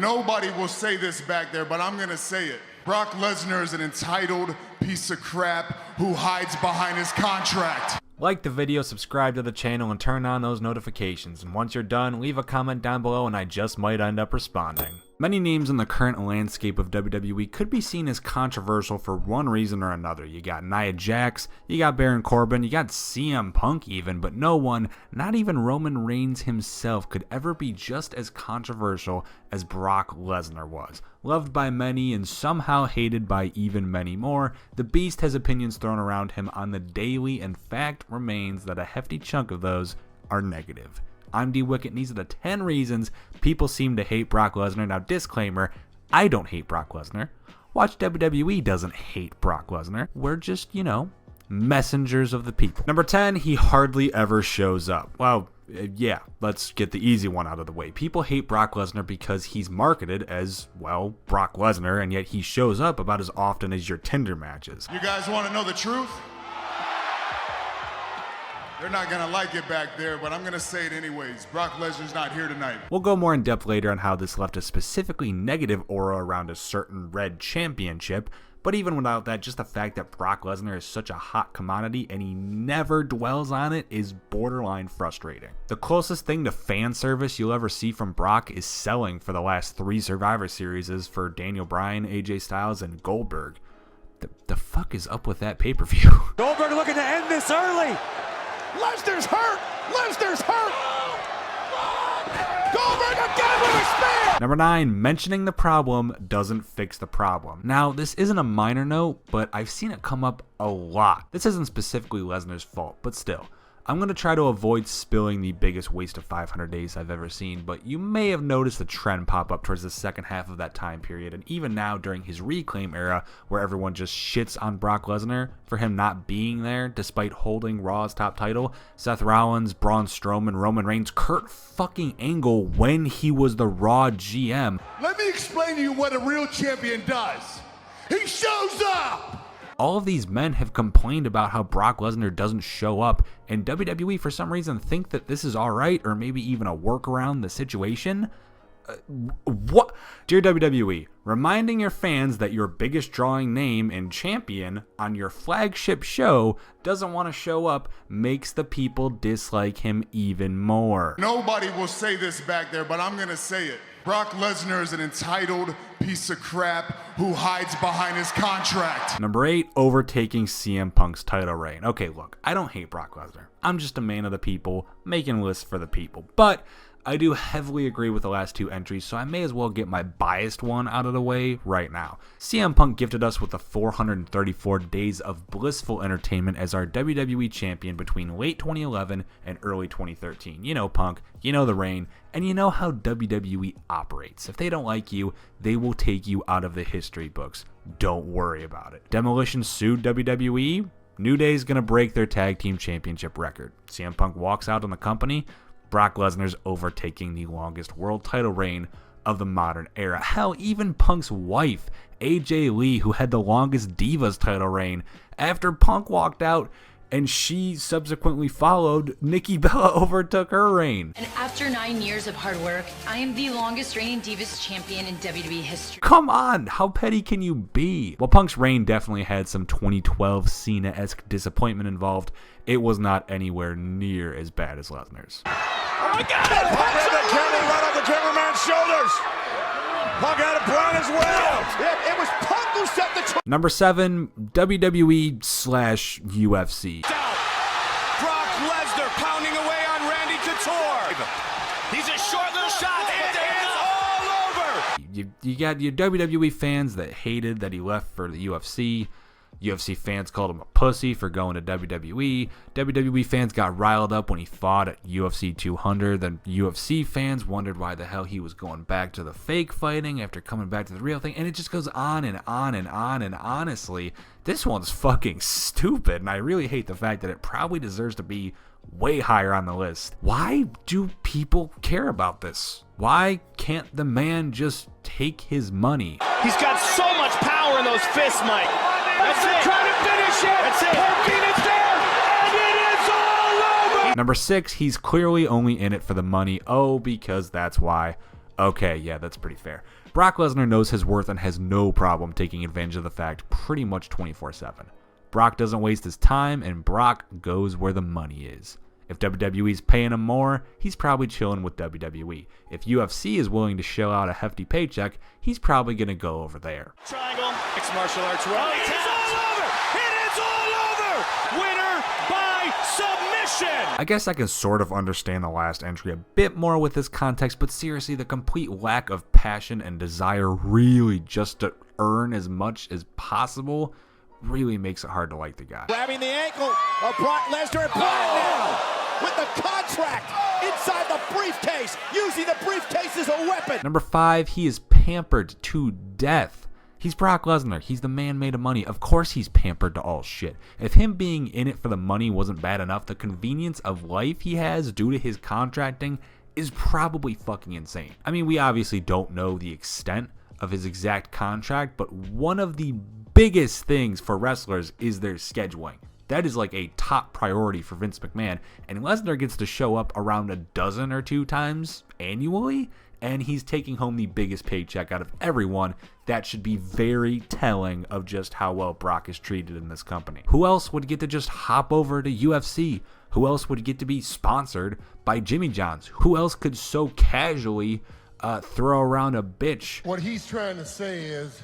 Nobody will say this back there, but I'm gonna say it. Brock Lesnar is an entitled piece of crap who hides behind his contract. Like the video, subscribe to the channel, and turn on those notifications. And once you're done, leave a comment down below and I just might end up responding. Many names in the current landscape of WWE could be seen as controversial for one reason or another. You got Nia Jax, you got Baron Corbin, you got CM Punk even, but no one, not even Roman Reigns himself, could ever be just as controversial as Brock Lesnar was. Loved by many and somehow hated by even many more, the Beast has opinions thrown around him on the daily, and fact remains that a hefty chunk of those are negative. I'm D-Wicket, and these are the 10 reasons people seem to hate Brock Lesnar. Now, disclaimer, I don't hate Brock Lesnar. Watch WWE doesn't hate Brock Lesnar. We're just, messengers of the people. Number 10, he hardly ever shows up. Well, yeah, let's get the easy one out of the way. People hate Brock Lesnar because he's marketed as, well, Brock Lesnar, and yet he shows up about as often as your Tinder matches. You guys want to know the truth? They're not going to like it back there, but I'm going to say it anyways. Brock Lesnar's not here tonight. We'll go more in depth later on how this left a specifically negative aura around a certain Red Championship, but even without that, just the fact that Brock Lesnar is such a hot commodity and he never dwells on it is borderline frustrating. The closest thing to fan service you'll ever see from Brock is selling for the last 3 Survivor Series for Daniel Bryan, AJ Styles, and Goldberg. The fuck is up with that pay-per-view? Goldberg looking to end this early. Lesnar's hurt! Lesnar's hurt! Goldberg again with a spear! Number 9, mentioning the problem doesn't fix the problem. Now, this isn't a minor note, but I've seen it come up a lot. This isn't specifically Lesnar's fault, but still. I'm going to try to avoid spilling the biggest waste of 500 days I've ever seen, but you may have noticed a trend pop up towards the second half of that time period, and even now during his Reclaim era, where everyone just shits on Brock Lesnar for him not being there despite holding Raw's top title. Seth Rollins, Braun Strowman, Roman Reigns, Kurt fucking Angle when he was the Raw GM. Let me explain to you what a real champion does. He shows up! All of these men have complained about how Brock Lesnar doesn't show up, and WWE for some reason think that this is alright, or maybe even a workaround the situation. What? Dear WWE, reminding your fans that your biggest drawing name and champion on your flagship show doesn't want to show up makes the people dislike him even more. Nobody will say this back there, but I'm going to say it. Brock Lesnar is an entitled piece of crap who hides behind his contract. Number 8, overtaking CM Punk's title reign. Okay, look, I don't hate Brock Lesnar. I'm just a man of the people, making lists for the people. But I do heavily agree with the last 2 entries, so I may as well get my biased one out of the way right now. CM Punk gifted us with the 434 days of blissful entertainment as our WWE champion between late 2011 and early 2013. You know Punk, you know the reign, and you know how WWE operates. If they don't like you, they will take you out of the history books. Don't worry about it. Demolition sued WWE. New Day's gonna break their tag team championship record. CM Punk walks out on the company. Brock Lesnar's overtaking the longest world title reign of the modern era. Hell, even Punk's wife, AJ Lee, who had the longest Divas title reign, after Punk walked out and she subsequently followed, Nikki Bella overtook her reign. And after 9 years of hard work, I am the longest reigning Divas champion in WWE history. Come on, how petty can you be? While Punk's reign definitely had some 2012 Cena-esque disappointment involved, it was not anywhere near as bad as Lesnar's. Oh my God! Punk had the camera right off the cameraman's shoulders. Punk had a plan as well. It was Punk who set the tone. Number 7, WWE /UFC. Brock Lesnar pounding away on Randy Couture. He's a short little shot and it's all over. You got your WWE fans that hated that he left for the UFC. UFC fans called him a pussy for going to WWE. WWE fans got riled up when he fought at UFC 200. Then UFC fans wondered why the hell he was going back to the fake fighting after coming back to the real thing. And it just goes on and on and on. And honestly, this one's fucking stupid. And I really hate the fact that it probably deserves to be way higher on the list. Why do people care about this? Why can't the man just take his money? He's got so much power in those fists, Mike. That's it. Trying to finish it. That's it. It's there, and it is all over. Number 6, he's clearly only in it for the money. Oh, because that's why. Okay, yeah, that's pretty fair. Brock Lesnar knows his worth and has no problem taking advantage of the fact pretty much 24/7. Brock doesn't waste his time, and Brock goes where the money is. If WWE's paying him more, he's probably chilling with WWE. If UFC is willing to shell out a hefty paycheck, he's probably going to go over there. Triangle, mixed martial arts roll. It is all over! It is all over! Winner by submission! I guess I can sort of understand the last entry a bit more with this context, but seriously, the complete lack of passion and desire really just to earn as much as possible really makes it hard to like the guy. Grabbing the ankle of Brock Lesnar and now with the contract inside the briefcase, using the briefcase as a weapon. Number 5, he is pampered to death. He's Brock Lesnar. He's the man made of money. Of course he's pampered to all shit. If him being in it for the money wasn't bad enough, the convenience of life he has due to his contracting is probably fucking insane. I mean, we obviously don't know the extent of his exact contract, but one of the biggest things for wrestlers is their scheduling. That is like a top priority for Vince McMahon, and Lesnar gets to show up around a dozen or 2 times annually, and he's taking home the biggest paycheck out of everyone. That should be very telling of just how well Brock is treated in this company. Who else would get to just hop over to UFC? Who else would get to be sponsored by Jimmy John's? Who else could so casually throw around a bitch? What he's trying to say is,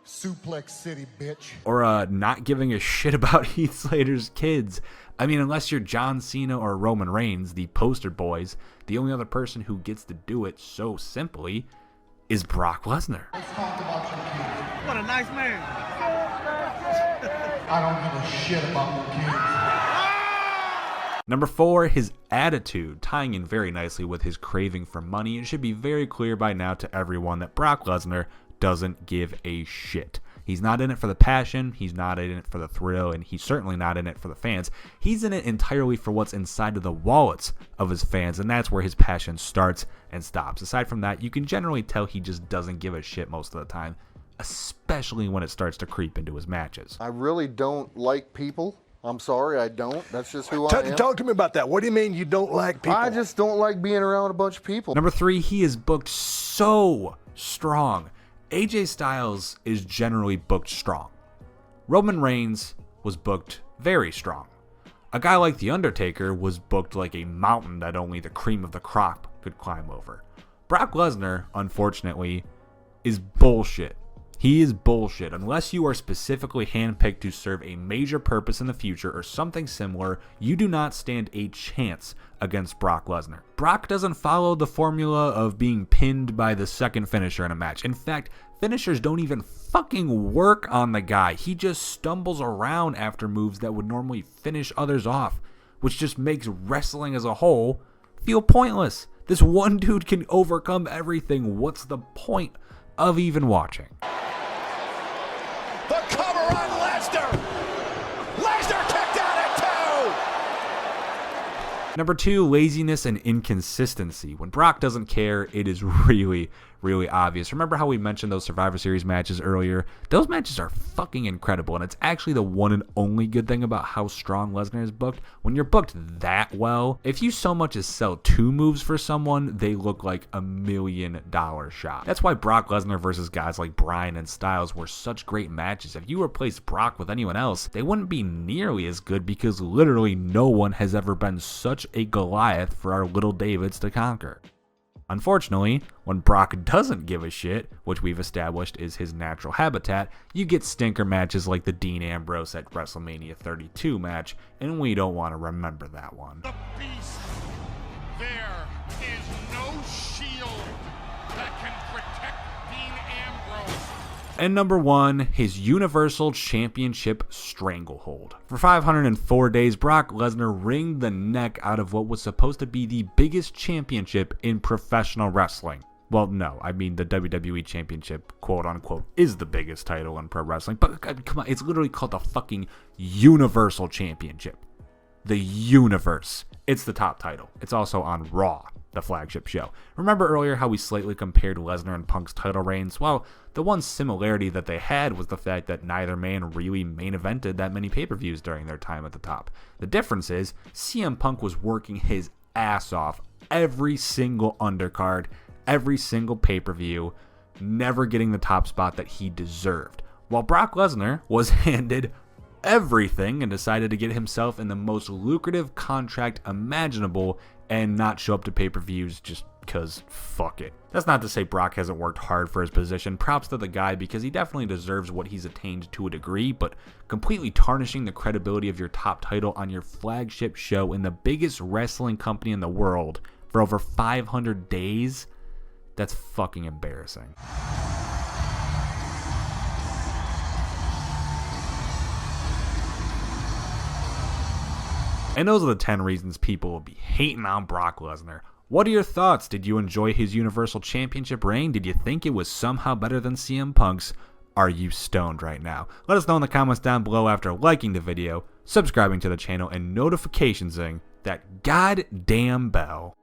Suplex City, bitch. Or not giving a shit about Heath Slater's kids. I mean, unless you're John Cena or Roman Reigns, the poster boys, the only other person who gets to do it so simply is Brock Lesnar. Let's talk about your kids. What a nice man. I don't give a shit about your kids. Number 4, his attitude, tying in very nicely with his craving for money. It should be very clear by now to everyone that Brock Lesnar doesn't give a shit. He's not in it for the passion, he's not in it for the thrill, and he's certainly not in it for the fans. He's in it entirely for what's inside of the wallets of his fans, and that's where his passion starts and stops. Aside from that, you can generally tell he just doesn't give a shit most of the time, especially when it starts to creep into his matches. I really don't like people. I'm sorry, I don't. That's just who I am. Talk to me about that. What do you mean you don't like people? I just don't like being around a bunch of people. Number 3, he is booked so strong. AJ Styles is generally booked strong. Roman Reigns was booked very strong. A guy like The Undertaker was booked like a mountain that only the cream of the crop could climb over. Brock Lesnar, unfortunately, is bullshit. He is bullshit. Unless you are specifically handpicked to serve a major purpose in the future or something similar, you do not stand a chance against Brock Lesnar. Brock doesn't follow the formula of being pinned by the second finisher in a match. In fact, finishers don't even fucking work on the guy. He just stumbles around after moves that would normally finish others off, which just makes wrestling as a whole feel pointless. This one dude can overcome everything. What's the point of even watching? The cover on Lesnar. Lesnar kicked out at 2. Number 2, laziness and inconsistency. When Brock doesn't care, it is really obvious. Remember how we mentioned those Survivor Series matches earlier? Those matches are fucking incredible, and it's actually the one and only good thing about how strong Lesnar is booked. When you're booked that well, if you so much as sell 2 moves for someone, they look like $1 million shot. That's why Brock Lesnar versus guys like Bryan and Styles were such great matches. If you replace Brock with anyone else, they wouldn't be nearly as good because literally no one has ever been such a Goliath for our little Davids to conquer. Unfortunately, when Brock doesn't give a shit, which we've established is his natural habitat, you get stinker matches like the Dean Ambrose at WrestleMania 32 match, and we don't want to remember that one. The beast. There is no shield that can protect Dean Ambrose. And number 1, his Universal Championship stranglehold. For 504 days, Brock Lesnar wringed the neck out of what was supposed to be the biggest championship in professional wrestling. Well, no, I mean the WWE Championship, quote unquote, is the biggest title in pro wrestling. But come on, it's literally called the fucking Universal Championship. The universe. It's the top title. It's also on Raw, the flagship show. Remember earlier how we slightly compared Lesnar and Punk's title reigns? Well, the one similarity that they had was the fact that neither man really main evented that many pay-per-views during their time at the top. The difference is CM Punk was working his ass off every single undercard, every single pay-per-view, never getting the top spot that he deserved. While Brock Lesnar was handed everything and decided to get himself in the most lucrative contract imaginable and not show up to pay-per-views just because fuck it. That's not to say Brock hasn't worked hard for his position. Props to the guy because he definitely deserves what he's attained to a degree, but completely tarnishing the credibility of your top title on your flagship show in the biggest wrestling company in the world for over 500 days, that's fucking embarrassing. And those are the 10 reasons people will be hating on Brock Lesnar. What are your thoughts? Did you enjoy his Universal Championship reign? Did you think it was somehow better than CM Punk's? Are you stoned right now? Let us know in the comments down below after liking the video, subscribing to the channel, and notifications-ing that goddamn bell.